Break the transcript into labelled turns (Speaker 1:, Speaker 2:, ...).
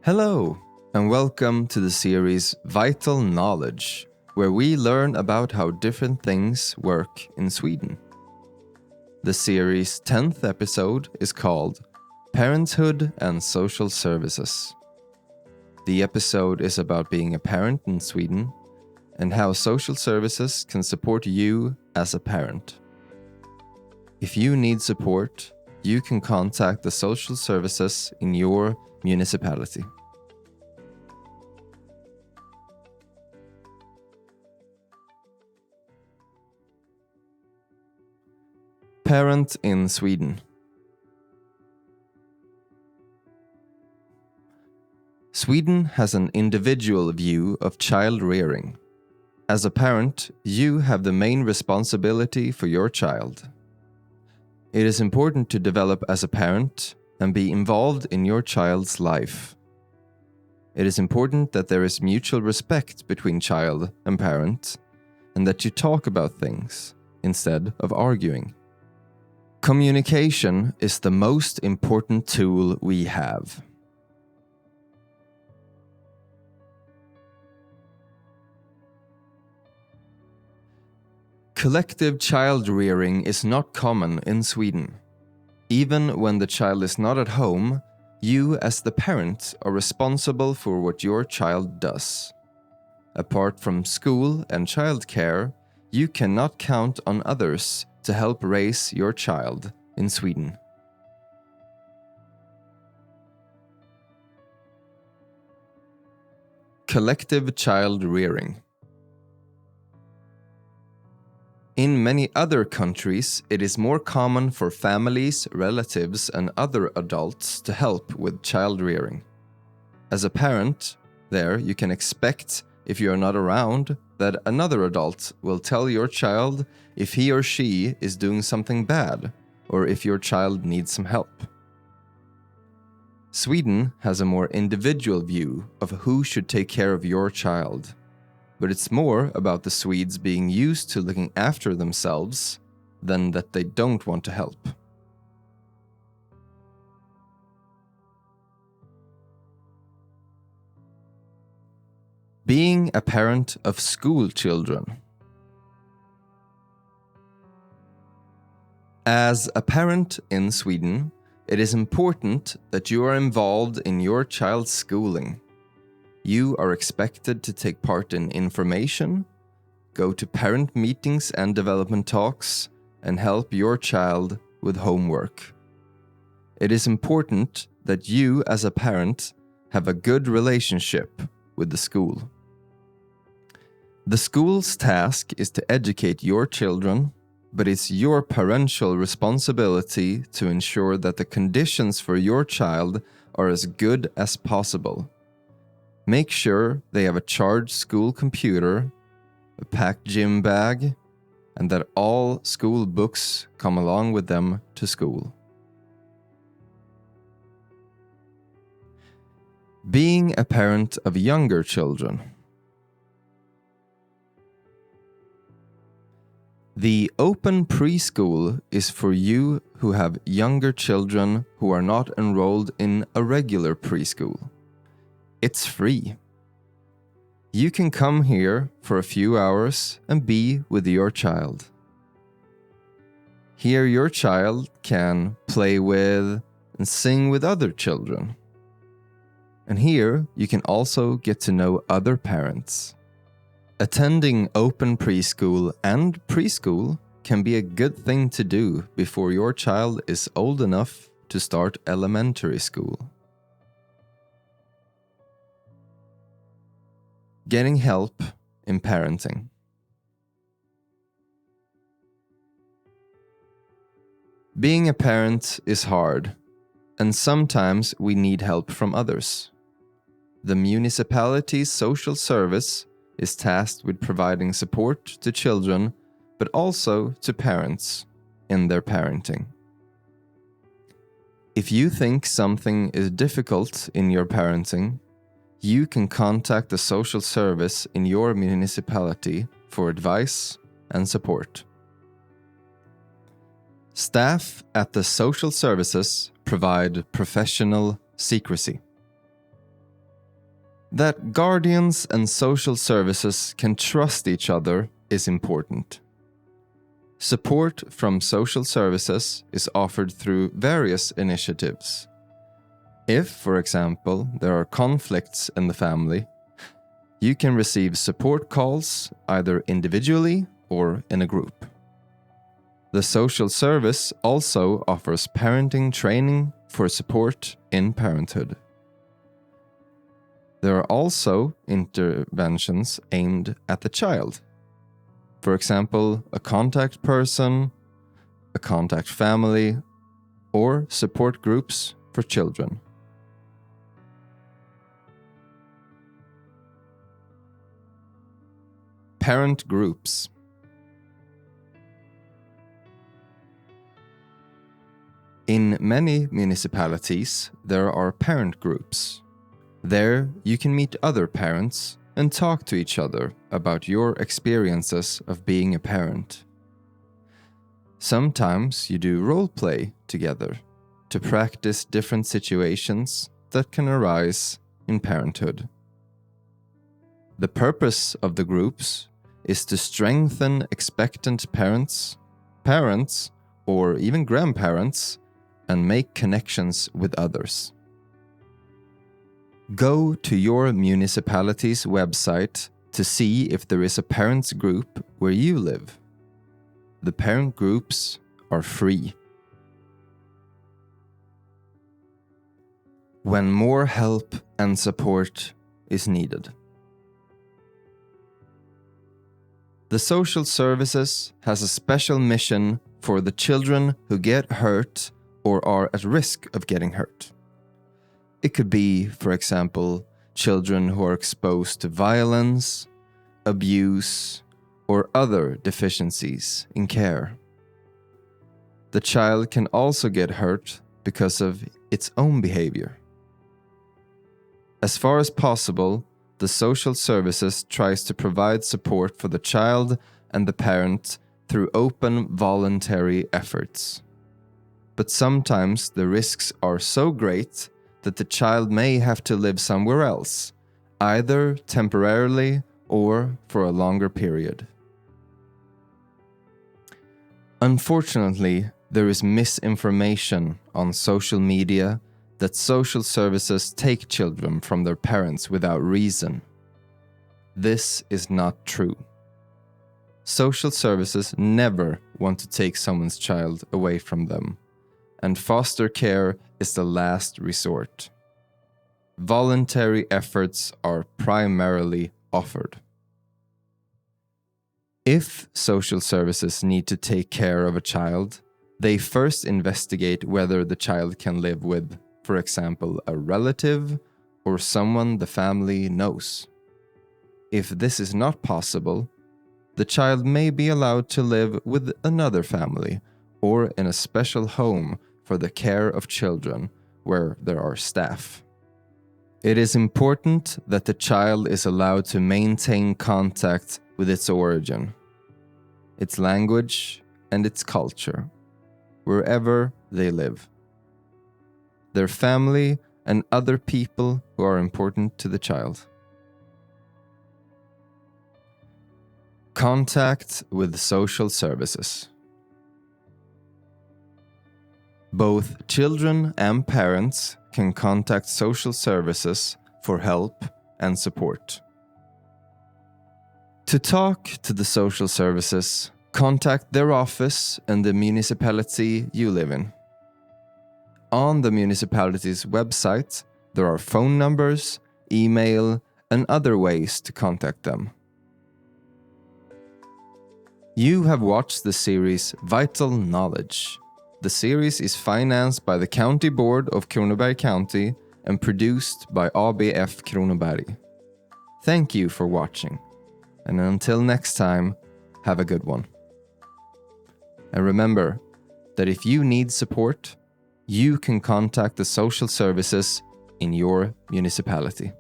Speaker 1: Hello, and welcome to the series Vital Knowledge, where we learn about how different things work in Sweden. The series' 10th episode is called Parenthood and Social Services. The episode is about being a parent in Sweden and how social services can support you as a parent. If you need support, you can contact the social services in your municipality. Parent in Sweden. Sweden has an individual view of child rearing. As a parent, you have the main responsibility for your child. It is important to develop as a parent and be involved in your child's life. It is important that there is mutual respect between child and parent, and that you talk about things instead of arguing. Communication is the most important tool we have. Collective child rearing is not common in Sweden. Even when the child is not at home, you as the parent are responsible for what your child does. Apart from school and childcare, you cannot count on others to help raise your child in Sweden. Collective child rearing. In many other countries, it is more common for families, relatives, and other adults to help with child rearing. As a parent, there you can expect, if you are not around, that another adult will tell your child if he or she is doing something bad, or if your child needs some help. Sweden has a more individual view of who should take care of your child, but it's more about the Swedes being used to looking after themselves than that they don't want to help. Being a parent of school children. As a parent in Sweden, it is important that you are involved in your child's schooling. You are expected to take part in information, go to parent meetings and development talks, and help your child with homework. It is important that you as a parent have a good relationship with the school. The school's task is to educate your children, but it's your parental responsibility to ensure that the conditions for your child are as good as possible. Make sure they have a charged school computer, a packed gym bag, and that all school books come along with them to school. Being a parent of younger children. The open preschool is for you who have younger children who are not enrolled in a regular preschool. It's free. You can come here for a few hours and be with your child. Here your child can play with and sing with other children. And here you can also get to know other parents. Attending open preschool and preschool can be a good thing to do before your child is old enough to start elementary school. Getting help in parenting. Being a parent is hard, and sometimes we need help from others. The municipality's social service is tasked with providing support to children, but also to parents in their parenting. If you think something is difficult in your parenting, you can contact the social service in your municipality for advice and support. Staff at the social services provide professional secrecy. That guardians and social services can trust each other is important. Support from social services is offered through various initiatives. If, for example, there are conflicts in the family, you can receive support calls either individually or in a group. The social service also offers parenting training for support in parenthood. There are also interventions aimed at the child. For example, a contact person, a contact family, or support groups for children. Parent groups. In many municipalities, there are parent groups. There, you can meet other parents and talk to each other about your experiences of being a parent. Sometimes you do role play together to practice different situations that can arise in parenthood. The purpose of the groups is to strengthen expectant parents, or even grandparents, and make connections with others. Go to your municipality's website to see if there is a parents group where you live. The parent groups are free. When more help and support is needed. The social services has a special mission for the children who get hurt or are at risk of getting hurt. It could be, for example, children who are exposed to violence, abuse, or other deficiencies in care. The child can also get hurt because of its own behavior. As far as possible, the social services tries to provide support for the child and the parent through open, voluntary efforts. But sometimes the risks are so great that the child may have to live somewhere else, either temporarily or for a longer period. Unfortunately, there is misinformation on social media that social services take children from their parents without reason. This is not true. Social services never want to take someone's child away from them, and foster care is the last resort. Voluntary efforts are primarily offered. If social services need to take care of a child, they first investigate whether the child can live with, for example, a relative or someone the family knows. If this is not possible, the child may be allowed to live with another family or in a special home for the care of children where there are staff. It is important that the child is allowed to maintain contact with its origin, its language, and its culture, wherever they live. Their family and other people who are important to the child. Contact with social services. Both children and parents can contact social services for help and support. To talk to the social services, contact their office in the municipality you live in. On the municipality's website, there are phone numbers, email, and other ways to contact them. You have watched the series Vital Knowledge. The series is financed by the County Board of Kronoberg County and produced by ABF Kronoberg. Thank you for watching, and until next time, have a good one. And remember that if you need support, you can contact the social services in your municipality.